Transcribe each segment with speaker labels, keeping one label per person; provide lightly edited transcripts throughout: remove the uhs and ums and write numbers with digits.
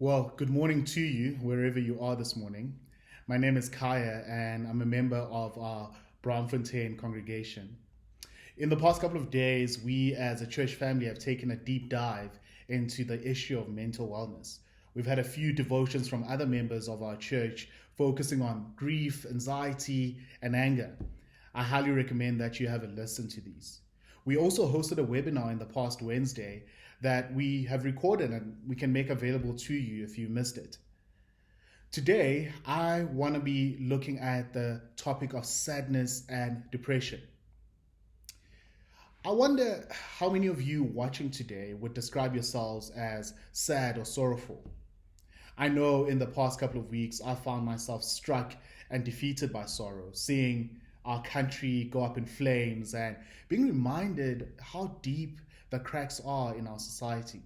Speaker 1: Well, good morning to you, wherever you are this morning. My name is Khaya, and I'm a member of our Braamfontein congregation. In the past couple of days, we as a church family have taken a deep dive into the issue of mental wellness. We've had a few devotions from other members of our church focusing on grief, anxiety, and anger. I highly recommend that you have a listen to these. We also hosted a webinar in the past Wednesday that we have recorded and we can make available to you if you missed it. Today, I want to be looking at the topic of sadness and depression. I wonder how many of you watching today would describe yourselves as sad or sorrowful. I know in the past couple of weeks, I found myself struck and defeated by sorrow, seeing our country go up in flames and being reminded how deep the cracks are in our society.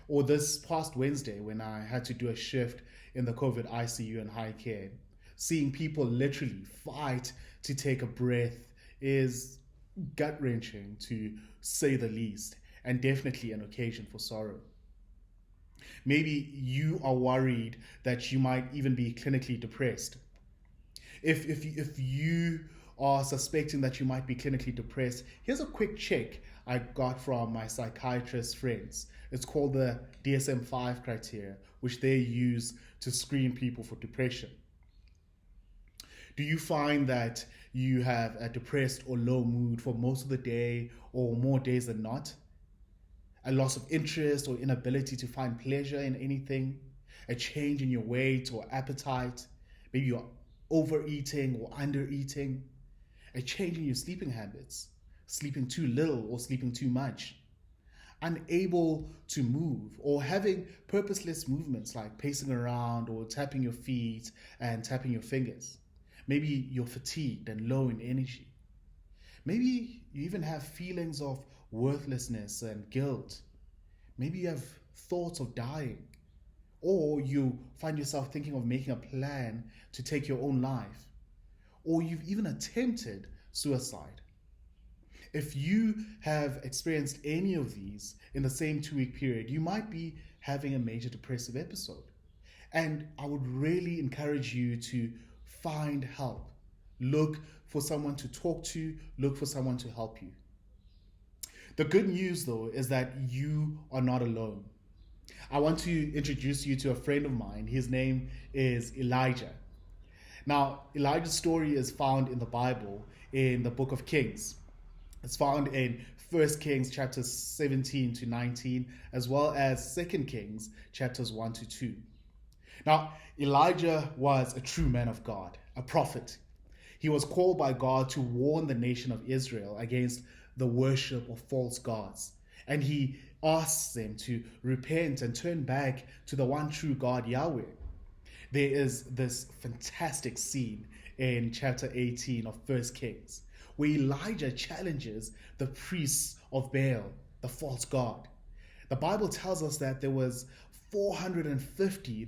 Speaker 1: Or this past Wednesday, when I had to do a shift in the COVID ICU and high care, seeing people literally fight to take a breath is gut wrenching to say the least, and definitely an occasion for sorrow. Maybe you are worried that you might even be clinically depressed. If you are suspecting that you might be clinically depressed, here's a quick check I got from my psychiatrist friends. It's called the DSM-5 criteria, which they use to screen people for depression. Do you find that you have a depressed or low mood for most of the day or more days than not? A loss of interest or inability to find pleasure in anything? A change in your weight or appetite? Maybe you're overeating or undereating? A change in your sleeping habits? Sleeping too little or sleeping too much? Unable to move or having purposeless movements like pacing around or tapping your feet and tapping your fingers? Maybe you're fatigued and low in energy. Maybe you even have feelings of worthlessness and guilt. Maybe you have thoughts of dying. Or you find yourself thinking of making a plan to take your own life. Or you've even attempted suicide. If you have experienced any of these in the same 2-week period, you might be having a major depressive episode. And I would really encourage you to find help. Look for someone to talk to, look for someone to help you. The good news, though, is that you are not alone. I want to introduce you to a friend of mine. His name is Elijah. Now, Elijah's story is found in the Bible in the book of Kings. It's found in 1 Kings chapters 17 to 19, as well as 2 Kings chapters 1 to 2. Now, Elijah was a true man of God, a prophet. He was called by God to warn the nation of Israel against the worship of false gods. And he asks them to repent and turn back to the one true God, Yahweh. There is this fantastic scene in chapter 18 of 1 Kings where Elijah challenges the priests of Baal, the false god. The Bible tells us that there were 450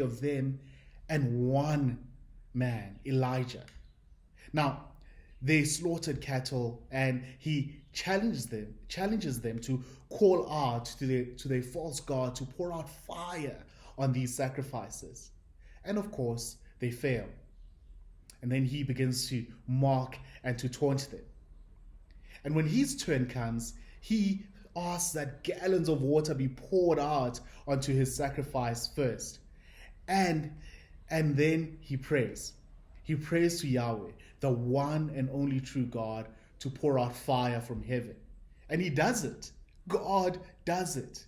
Speaker 1: of them and one man, Elijah. Now, they slaughtered cattle and he challenges them to call out to their false god to pour out fire on these sacrifices. And of course, they fail. And then he begins to mock and to taunt them. And when his turn comes, he asks that gallons of water be poured out onto his sacrifice first. And then he prays. He prays to Yahweh, the one and only true God, to pour out fire from heaven. And he does it. God does it.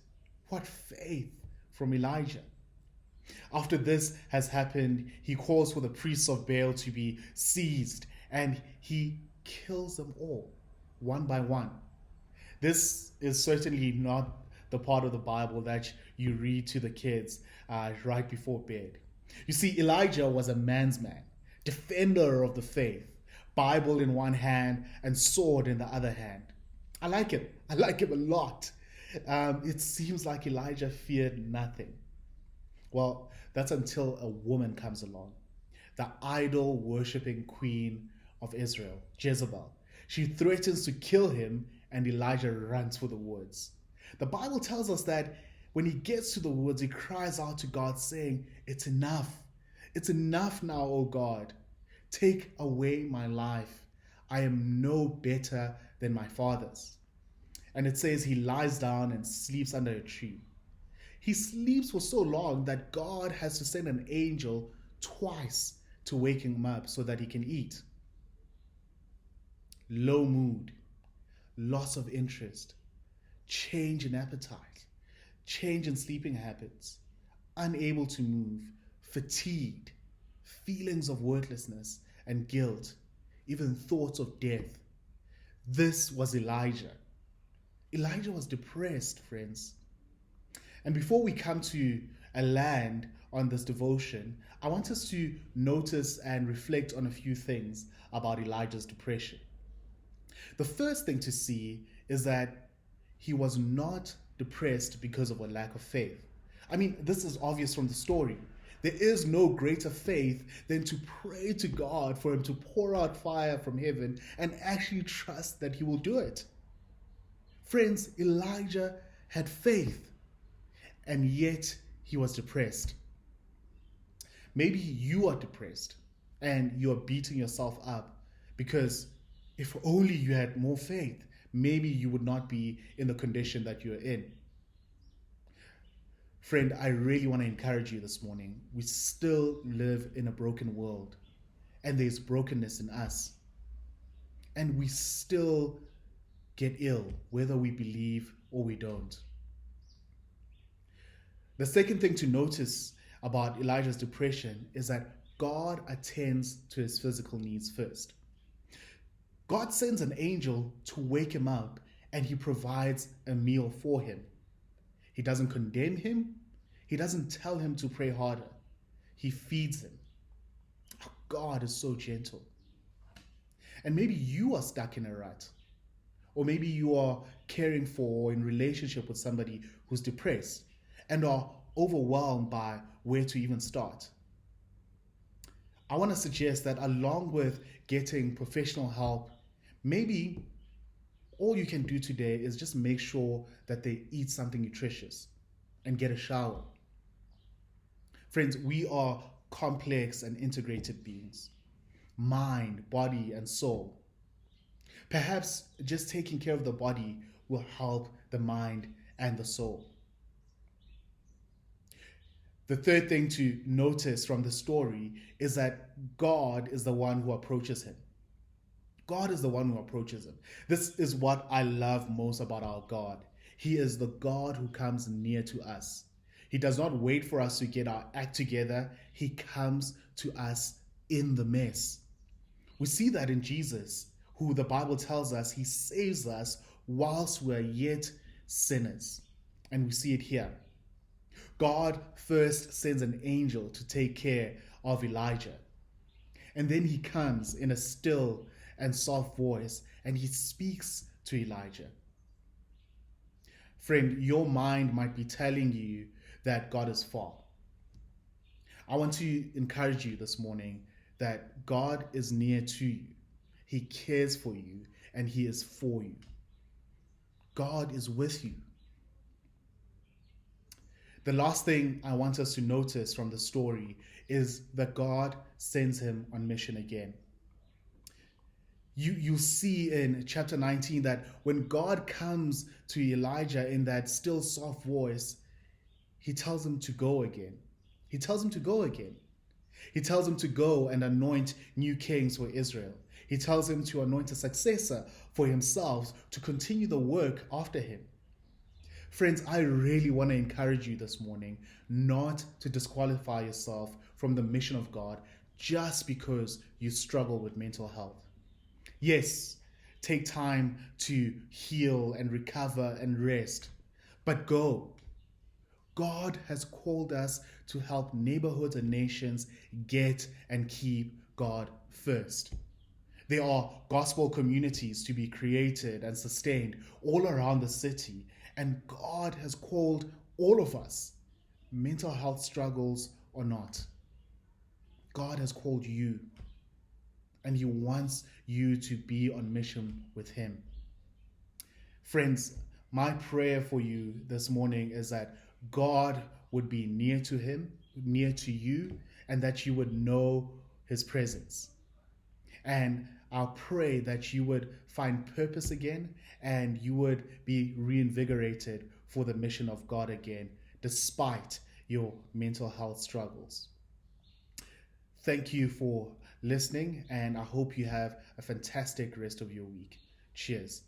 Speaker 1: What faith from Elijah. After this has happened, he calls for the priests of Baal to be seized and he kills them all, one by one. This is certainly not the part of the Bible that you read to the kids right before bed. You see, Elijah was a man's man, defender of the faith, Bible in one hand and sword in the other hand. I like him. I like him a lot. It seems like Elijah feared nothing. Well, that's until a woman comes along, the idol-worshipping queen of Israel, Jezebel. She threatens to kill him and Elijah runs for the woods. The Bible tells us that When he gets to the woods, he cries out to God, saying, "It's enough. It's enough now, O God. Take away my life. I am no better than my fathers." And it says he lies down and sleeps under a tree. He sleeps for so long that God has to send an angel twice to wake him up so that he can eat. Low mood, loss of interest, change in appetite, change in sleeping habits, unable to move, fatigued, feelings of worthlessness and guilt, even thoughts of death. This was Elijah. Elijah was depressed, friends. And before we come to a land on this devotion, I want us to notice and reflect on a few things about Elijah's depression. The first thing to see is that he was not depressed because of a lack of faith. I mean, this is obvious from the story. There is no greater faith than to pray to God for him to pour out fire from heaven and actually trust that he will do it. Friends, Elijah had faith, and yet he was depressed. Maybe you are depressed and you're beating yourself up because if only you had more faith, maybe you would not be in the condition that you're in. Friend, I really want to encourage you this morning. We still live in a broken world, and there's brokenness in us. And we still get ill, whether we believe or we don't. The second thing to notice about Elijah's depression is that God attends to his physical needs first. God sends an angel to wake him up, and he provides a meal for him. He doesn't condemn him. He doesn't tell him to pray harder. He feeds him. God is so gentle. And maybe you are stuck in a rut. Or maybe you are caring for or in relationship with somebody who's depressed and are overwhelmed by where to even start. I want to suggest that along with getting professional help, maybe all you can do today is just make sure that they eat something nutritious and get a shower. Friends, we are complex and integrated beings, mind, body, and soul. Perhaps just taking care of the body will help the mind and the soul. The third thing to notice from the story is that God is the one who approaches him. God is the one who approaches him. This is what I love most about our God. He is the God who comes near to us. He does not wait for us to get our act together. He comes to us in the mess. We see that in Jesus, who the Bible tells us he saves us whilst we're yet sinners. And we see it here. God first sends an angel to take care of Elijah. And then he comes in a still and soft voice and he speaks to Elijah. Friend, your mind might be telling you that God is far. I want to encourage you this morning that God is near to you. He cares for you and he is for you. God is with you. The last thing I want us to notice from the story is that God sends him on mission again. You see in chapter 19 that when God comes to Elijah in that still soft voice, he tells him to go again. He tells him to go again. He tells him to go and anoint new kings for Israel. He tells him to anoint a successor for himself to continue the work after him. Friends, I really want to encourage you this morning not to disqualify yourself from the mission of God just because you struggle with mental health. Yes, take time to heal and recover and rest, but go. God has called us to help neighborhoods and nations get and keep God first. There are gospel communities to be created and sustained all around the city. And God has called all of us, mental health struggles or not. God has called you, and he wants you to be on mission with him. Friends, my prayer for you this morning is that God would be near to him, near to you, and that you would know his presence. And I'll pray that you would find purpose again and you would be reinvigorated for the mission of God again, despite your mental health struggles. Thank you for listening, and I hope you have a fantastic rest of your week. Cheers.